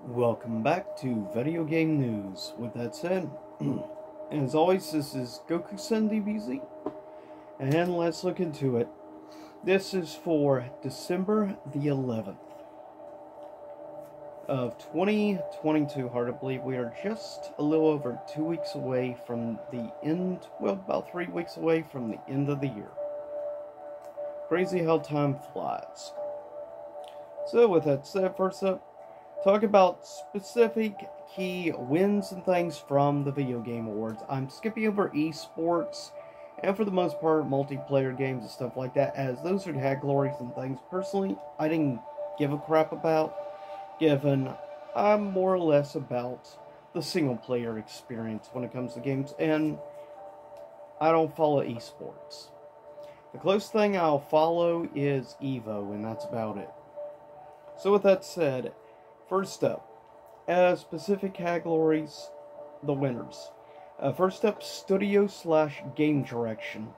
Welcome back to Video Game News. With that said, as always, this is Goku-san DBZ, and let's look into it. This is for December the 11th of 2022. Hard to believe we are just a little over 2 weeks away from the end, well, about 3 weeks away from the end of the year. Crazy how time flies. So with that said, first up, talk about specific key wins and things from the Video Game Awards. I'm skipping over esports and for the most part multiplayer games and stuff like that, as those are categories and things personally I didn't give a crap about, given I'm more or less about the single player experience when it comes to games, and I don't follow esports. The closest thing I'll follow is EVO, and that's about it. So with that said, first up, specific categories, the winners. First up, Studio/Game Direction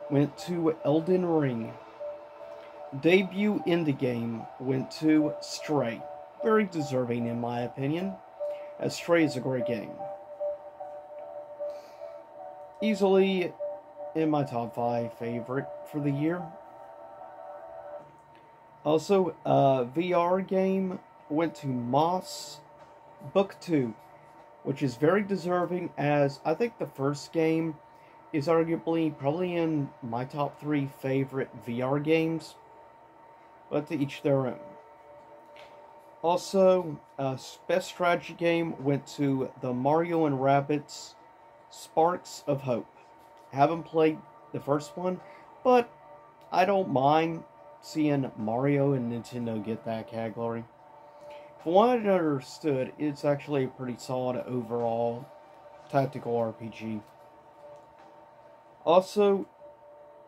went to Elden Ring. Debut Indie Game went to Stray. Very deserving in my opinion, as Stray is a great game. Easily in my top 5 favorite for the year. Also, VR game went to Moss Book 2, which is very deserving, as I think the first game is arguably probably in my top 3 favorite VR games, but to each their own. Also, best strategy game went to the Mario and Rabbids Sparks of Hope. Haven't played the first one, but I don't mind seeing Mario and Nintendo get that category. From what I understood, it's actually a pretty solid overall tactical RPG. Also,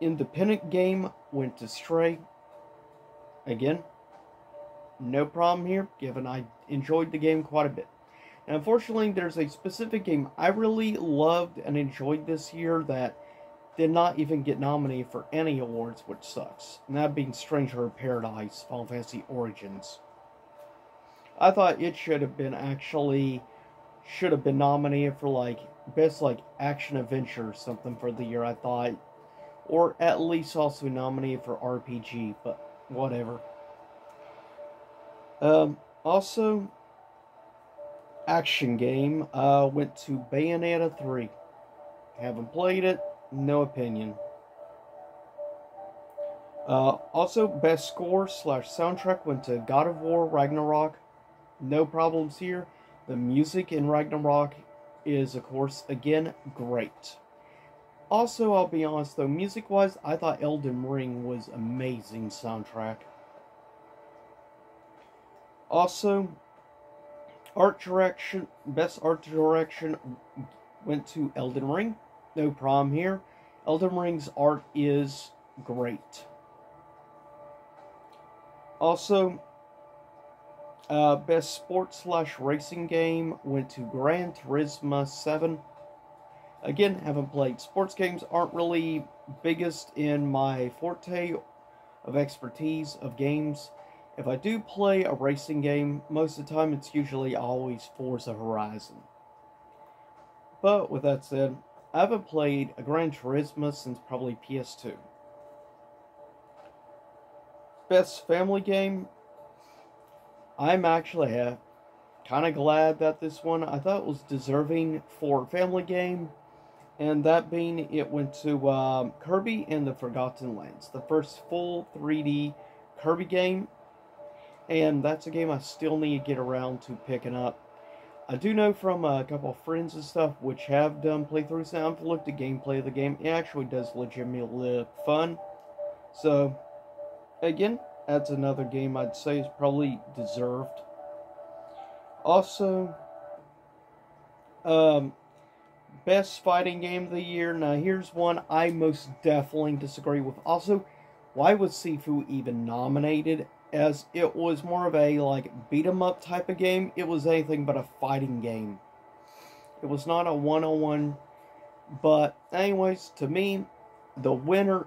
independent game went to Stray. Again, no problem here, given I enjoyed the game quite a bit. And unfortunately, there's a specific game I really loved and enjoyed this year that did not even get nominated for any awards, which sucks. And that being Stranger of Paradise, Final Fantasy Origins. I thought it should have been nominated for best action adventure or something for the year, I thought. Or at least also nominated for RPG, but whatever. Also, action game went to Bayonetta 3. Haven't played it. No opinion. Also, best score/soundtrack went to God of War Ragnarok. No problems here. The music in Ragnarok is, of course, again, great. Also, I'll be honest though, music-wise, I thought Elden Ring was amazing soundtrack. Also, art direction, best art direction went to Elden Ring. No problem here. Elden Ring's art is great. Also, best sports/racing game went to Gran Turismo 7. Again, haven't played. Sports games aren't really biggest in my forte of expertise of games. If I do play a racing game, most of the time it's usually always Forza Horizon. But with that said, I haven't played a Gran Turismo since probably PS2. Best family game, I'm actually kind of glad that this one, I thought was deserving for family game, and that being it went to Kirby and the Forgotten Lands, the first full 3D Kirby game, and that's a game I still need to get around to picking up. I do know from a couple of friends and stuff which have done playthroughs now. I've looked at gameplay of the game. It actually does legitimately look fun. So, again, that's another game I'd say is probably deserved. Also, best fighting game of the year. Now, here's one I most definitely disagree with. Also, why was Sifu even nominated? As it was more of a beat 'em up type of game. It was anything but a fighting game. It was not a one-on-one. But anyways, to me, the winner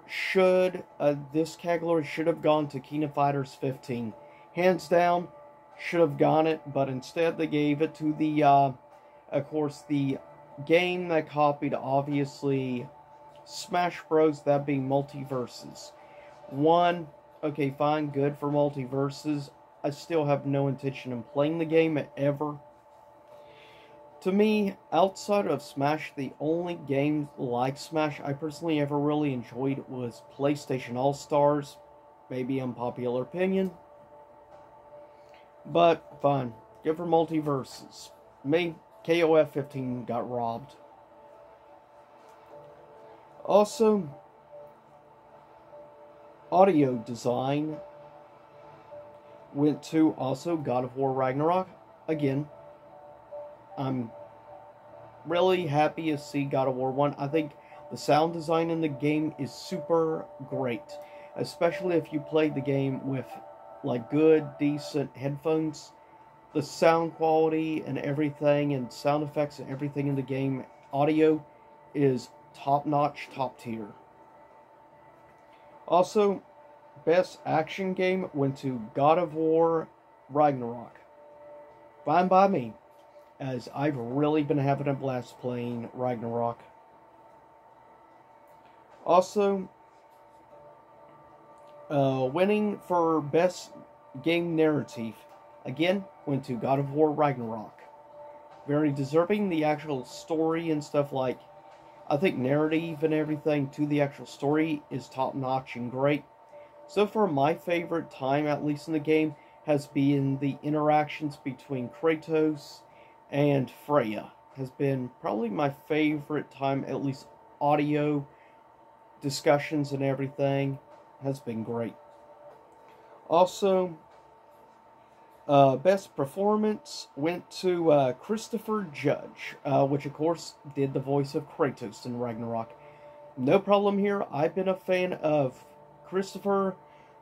this category should have gone to King of Fighters 15. Hands down, should have gotten it, but instead they gave it to the, of course, the game that copied, obviously, Smash Bros, that being MultiVersus. One, okay, fine, good for MultiVersus. I still have no intention in playing the game ever. To me, outside of Smash, the only game like Smash I personally ever really enjoyed was PlayStation All-Stars. Maybe unpopular opinion. But, fine. Good for MultiVersus. Me, KOF 15 got robbed. Also, audio design went to also God of War Ragnarok. Again, I'm really happy to see God of War 1. I think the sound design in the game is super great. Especially if you play the game with like good, decent headphones. The sound quality and everything, and sound effects and everything in the game, audio, is top-notch, top-tier. Also, best action game went to God of War Ragnarok. Fine by me, as I've really been having a blast playing Ragnarok. Also, winning for best game narrative, again, went to God of War Ragnarok. Very deserving. The actual story and stuff, like, I think narrative and everything to the actual story is top-notch and great. So far, my favorite time, at least in the game, has been the interactions between Kratos and Freya. Has been probably my favorite time, at least audio, discussions and everything, has been great. Also, best performance went to Christopher Judge, which of course did the voice of Kratos in Ragnarok. No problem here. I've been a fan of Christopher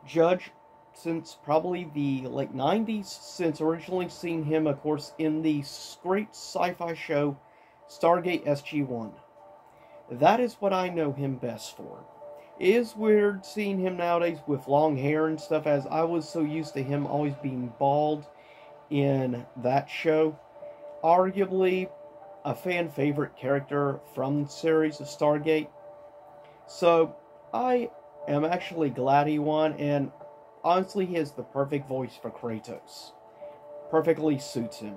Judge since probably the late 90s, since originally seeing him, of course, in the great sci-fi show Stargate SG-1. That is what I know him best for. It is weird seeing him nowadays with long hair and stuff, as I was so used to him always being bald in that show. Arguably a fan favorite character from the series of Stargate. So I am actually glad he won, and honestly he has the perfect voice for Kratos. Perfectly suits him.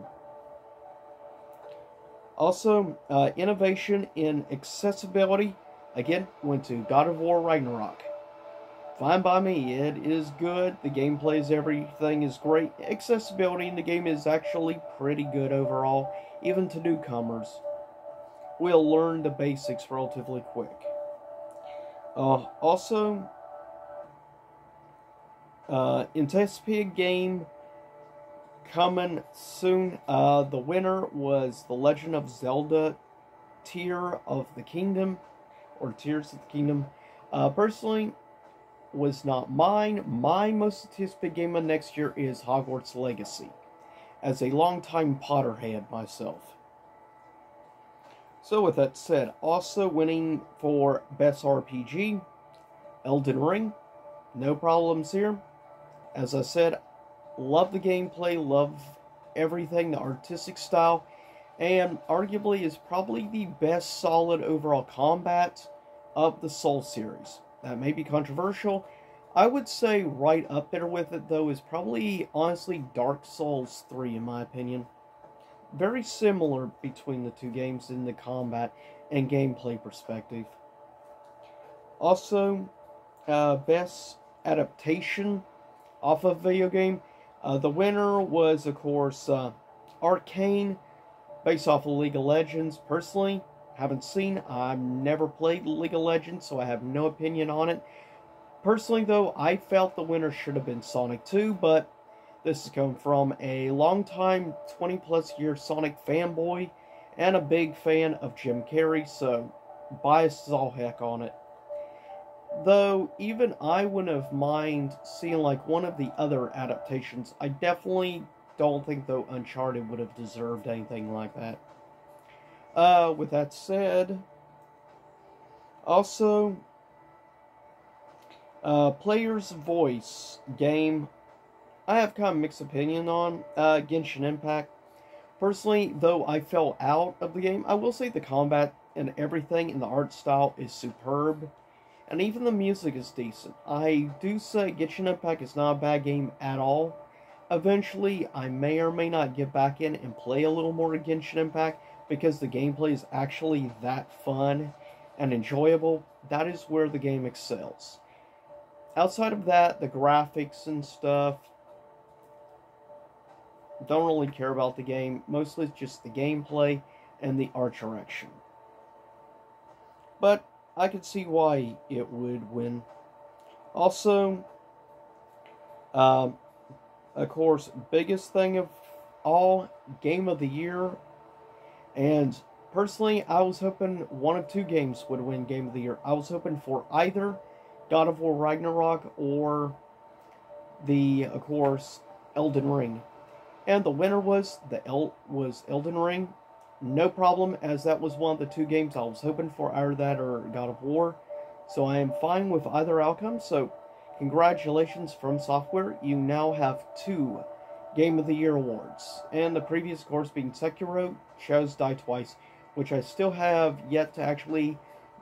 Also, innovation in accessibility, again, went to God of War Ragnarok. Fine by me, it is good, the gameplay, everything is great. Accessibility in the game is actually pretty good overall, even to newcomers. We'll learn the basics relatively quick. Also, anticipated game coming soon. The winner was The Legend of Zelda Tears of the Kingdom. Personally, was not mine. My most anticipated game of next year is Hogwarts Legacy, as a longtime Potterhead myself. So with that said, also winning for Best RPG, Elden Ring. No problems here. As I said, love the gameplay, love everything, the artistic style, and arguably is probably the best solid overall combat of the Soul series. That may be controversial. I would say right up there with it, though, is probably, honestly, Dark Souls 3, in my opinion. Very similar between the two games in the combat and gameplay perspective. Also, best adaptation off of video game. The winner was, of course, Arcane, based off of League of Legends. Personally, haven't seen, I've never played League of Legends, so I have no opinion on it. Personally, though, I felt the winner should have been Sonic 2, but this has come from a long-time, 20-plus year Sonic fanboy, and a big fan of Jim Carrey, so biased as all heck on it. Though, even I wouldn't have mind seeing like one of the other adaptations. I definitely don't think, though, Uncharted would have deserved anything like that. With that said, also, player's voice game, I have kind of mixed opinion on Genshin Impact. Personally, though I fell out of the game, I will say the combat and everything and the art style is superb. And even the music is decent. I do say Genshin Impact is not a bad game at all. Eventually, I may or may not get back in and play a little more Genshin Impact because the gameplay is actually that fun and enjoyable. That is where the game excels. Outside of that, the graphics and stuff, don't really care about the game. Mostly it's just the gameplay and the art direction. But I could see why it would win. Also, of course, biggest thing of all, Game of the Year. And personally, I was hoping one of two games would win Game of the Year. I was hoping for either God of War Ragnarok or of course, Elden Ring. And the winner was Elden Ring. No problem, as that was one of the two games I was hoping for, either that or God of War. So I am fine with either outcome. So congratulations From Software. You now have two Game of the Year awards. And the previous, of course, being Sekiro, Shadows Die Twice, which I still have yet to actually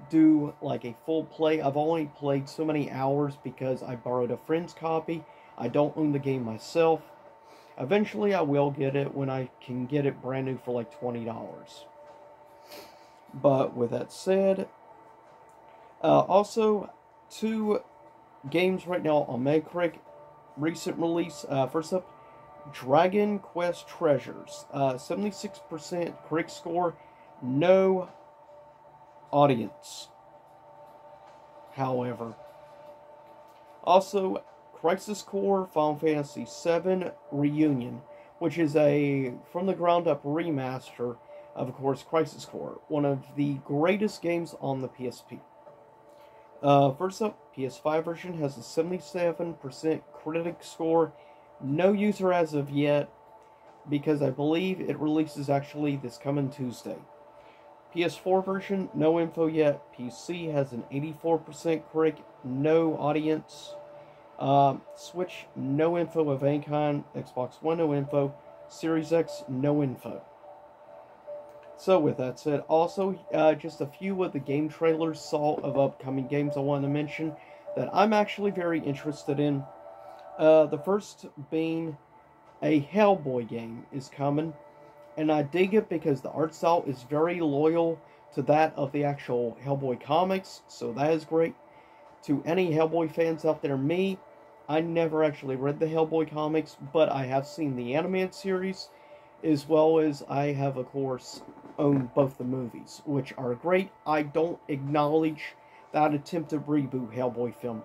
do like a full play. I've only played so many hours because I borrowed a friend's copy. I don't own the game myself. Eventually I will get it when I can get it brand new for like $20. But with that said, also two games right now on Metacritic, recent release. First up, Dragon Quest Treasures. 76% critic score, no audience. However, also Crisis Core Final Fantasy VII Reunion, which is a from the ground up remaster of course, Crisis Core, one of the greatest games on the PSP. First up, PS5 version has a 77% critic score. No user as of yet, because I believe it releases actually this coming Tuesday. PS4 version, no info yet. PC has an 84% critic, no audience. Switch, no info of any kind. Xbox One, no info. Series X, no info. So with that said, also just a few of the game trailers saw of upcoming games I want to mention that I'm actually very interested in. The first being a Hellboy game is coming, and I dig it because the art style is very loyal to that of the actual Hellboy comics, so that is great. To any Hellboy fans out there, I never actually read the Hellboy comics, but I have seen the animated series, as well as I have, of course, owned both the movies, which are great. I don't acknowledge that attempted reboot Hellboy film.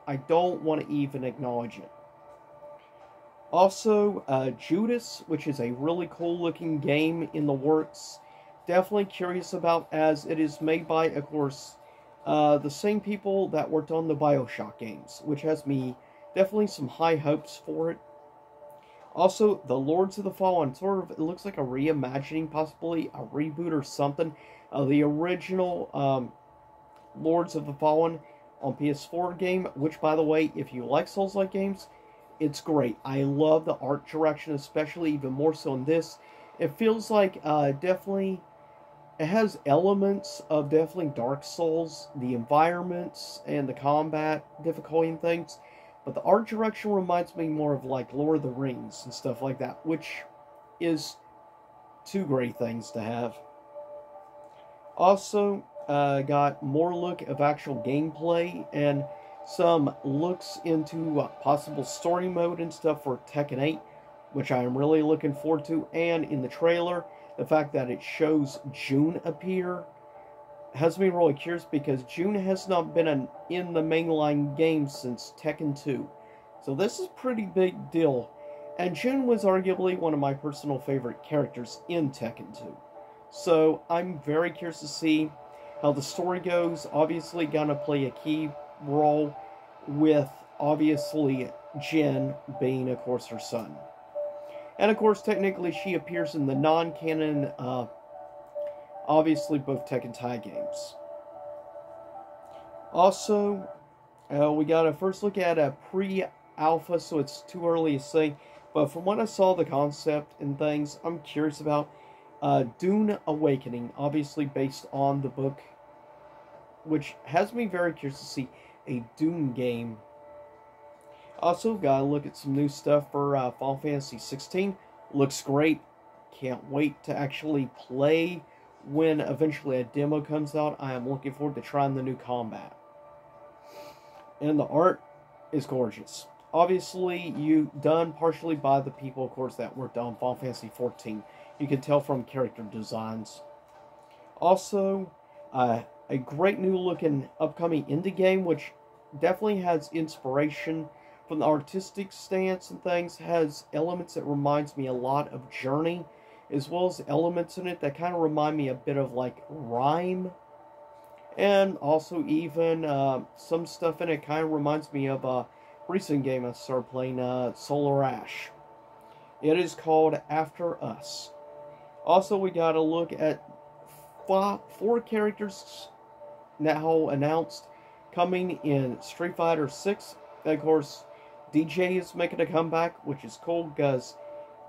I don't want to even acknowledge it. Also, Judas, which is a really cool looking game in the works. Definitely curious about, as it is made by, of course, the same people that worked on the BioShock games, which has me definitely some high hopes for it. Also, the Lords of the Fallen, sort of, it looks like a reimagining, possibly a reboot or something, of the original Lords of the Fallen on PS4 game, which, by the way, if you like Souls-like games, it's great. I love the art direction, especially even more so in this. It feels like definitely, it has elements of definitely Dark Souls, the environments and the combat difficulty and things. But the art direction reminds me more of like Lord of the Rings and stuff like that, which is two great things to have. Also, got more look of actual gameplay and some looks into possible story mode and stuff for Tekken 8, which I am really looking forward to. And in the trailer, the fact that it shows June appear has me really curious, because June has not been in the mainline game since Tekken 2. So this is a pretty big deal. And June was arguably one of my personal favorite characters in Tekken 2. So I'm very curious to see how the story goes. Obviously gonna play a key role with, obviously, Jin being, of course, her son. And of course, technically she appears in the non-canon obviously both Tekken Tag games. Also, we got a first look at a alpha, so it's too early to say. But from what I saw, the concept and things, I'm curious about. Dune Awakening, obviously based on the book, which has me very curious to see a Dune game. Also, gotta look at some new stuff for Final Fantasy 16. Looks great. Can't wait to actually play when eventually a demo comes out. I am looking forward to trying the new combat. And the art is gorgeous. Obviously, done partially by the people, of course, that worked on Final Fantasy 14. You can tell from character designs. Also, a great new looking upcoming indie game, which definitely has inspiration from the artistic stance and things. Has elements that reminds me a lot of Journey, as well as elements in it that kind of remind me a bit of like Rime. And also even some stuff in it kind of reminds me of a recent game I started playing, Solar Ash. It is called After Us. Also, we got to look at four characters now announced coming in Street Fighter 6. And of course, DJ is making a comeback, which is cool because,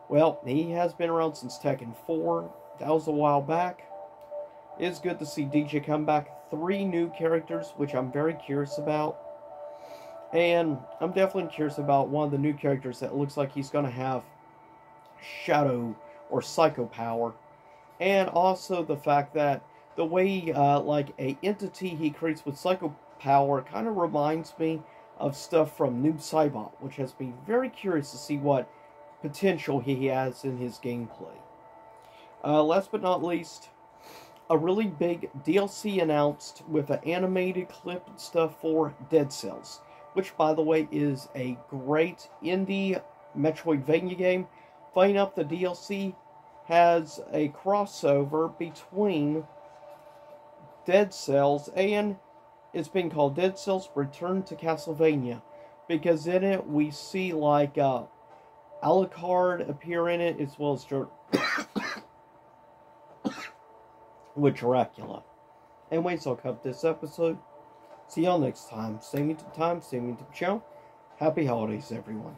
well, he has been around since Tekken 4. That was a while back. It's good to see DJ come back. 3 new characters, which I'm very curious about. And I'm definitely curious about one of the new characters that looks like he's going to have Shadow or Psycho power. And also the fact that the way, like, a entity he creates with Psycho power kind of reminds me of stuff from Noob Saibot, which has been very curious to see what potential he has in his gameplay. Last but not least, a really big DLC announced with an animated clip and stuff for Dead Cells, which, by the way, is a great indie Metroidvania game. Funny enough, the DLC has a crossover between Dead Cells and it's been called Dead Cells Return to Castlevania, because in it we see like Alucard appear in it, as well as with Dracula. Anyways, I'll cut this episode. See y'all next time. Same YouTube time, same YouTube channel. Happy holidays, everyone.